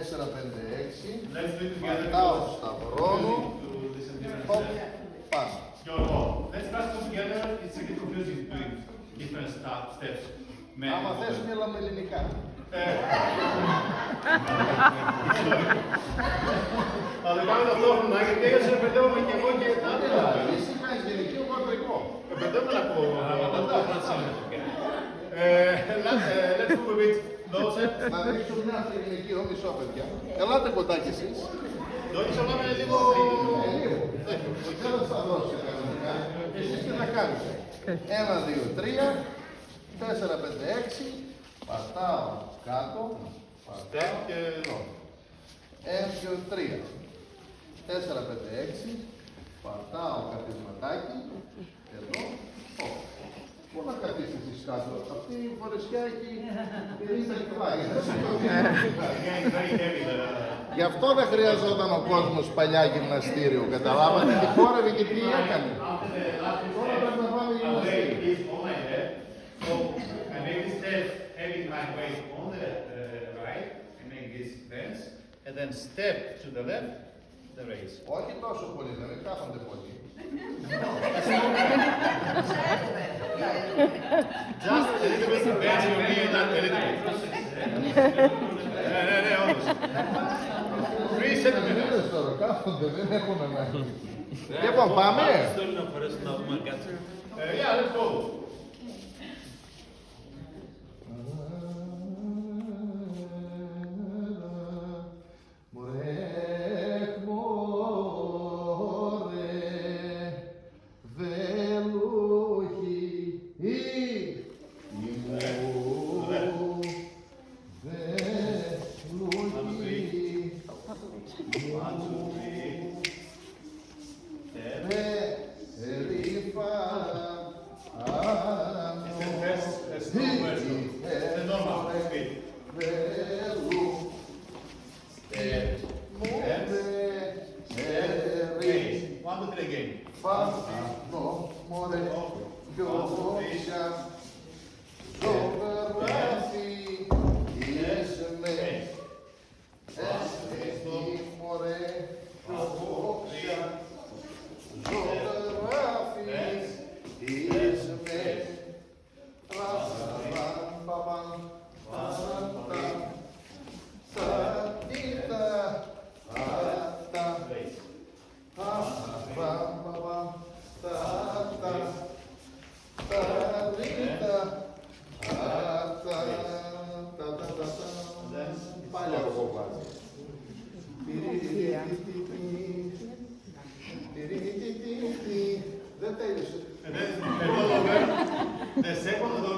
4-5-6. Πατάω σταυρώνω. Πάνω. Let's press them together. It's a bit confusing doing different steps. Άμα θες μίλα με ελληνικά. Θα το κάνω ταυτόχρονα γιατί έτσι μπερδεύομαι και εγώ και τα άλλα. Εσύ κάνεις γενική, εγώ αγρικό. Μπερδεύομαι να πω. Let's move a bit closer. Να δείξω μια ελληνική μισό, παιδιά. Ελάτε κοντάκι εσείς. Νόμιζα να είμαι λίγο... Δεν θα σας δώσω κανονικά. Εσείς τι θα κάνετε. 1, 2, 3, 4, 5, 6. Πατάω κάτω. Στεκ και εδώ. 1, 2, 3. 4, 5, 6. Πατάω καθισματάκι. Εδώ. Πού να καθίσετε εσείς κάτω. Αυτή η φορεσιά έχει 50 κιλά. Γι' αυτό δεν χρειαζόταν ο κόσμος παλιά γυμναστήριο. Καταλάβατε τι χόρευε και τι έκανε. Τώρα πρέπει να πάμε γυμναστήριο. So I make this step, having my weight on the right, I make this dance, and then step to the left, the raise. Όχι τόσο πολύ, δεν κάθονται πολύ. Just a little bit bend your knee, not a little bit. Ναι, όντως. 3 centimeters. Τώρα κάθονται, δεν έχουν ανάγκη. Λοιπόν, πάμε. Yeah, let's go.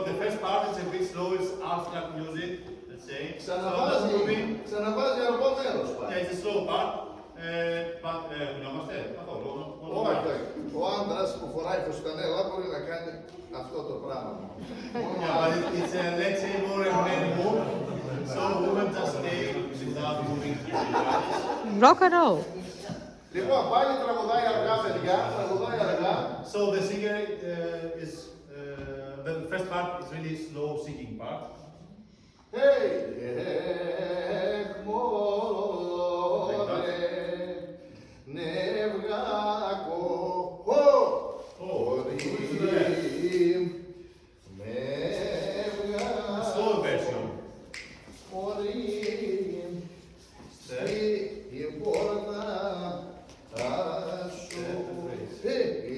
The first part is a bit slow, it's abstract music, let's say. Ξαναβάζει αργό μέρος πάλι. Yeah, it's a slow part, but γνώμαστε καθόλου. Όχι, ο άντρας που φοράει φουστανέλα μπορεί να κάνει αυτό το πράγμα. Yeah, but it's a, let's say, more a man move, so women just stay without moving. Rock and roll. Λοιπόν, πάλι τραγουδάει αργά, παιδιά, τραγουδάει αργά. So the singer is, the first part is really slow singing part. Hey, Slow version.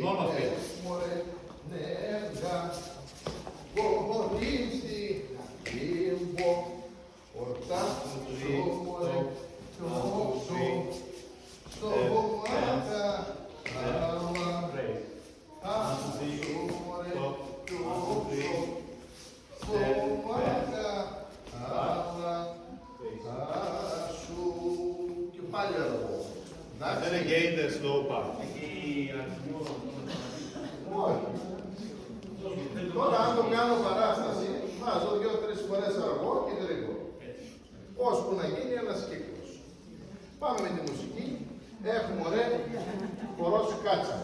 Normal speed. Then again the slow part. Τώρα αν το κάνω παράσταση, βάζω 2-3 φορές αργό και γρήγορο. Ώσπου να γίνει ένας κύκλος. Πάμε με τη μουσική. Έχουμε ωραία χορός κάτσα.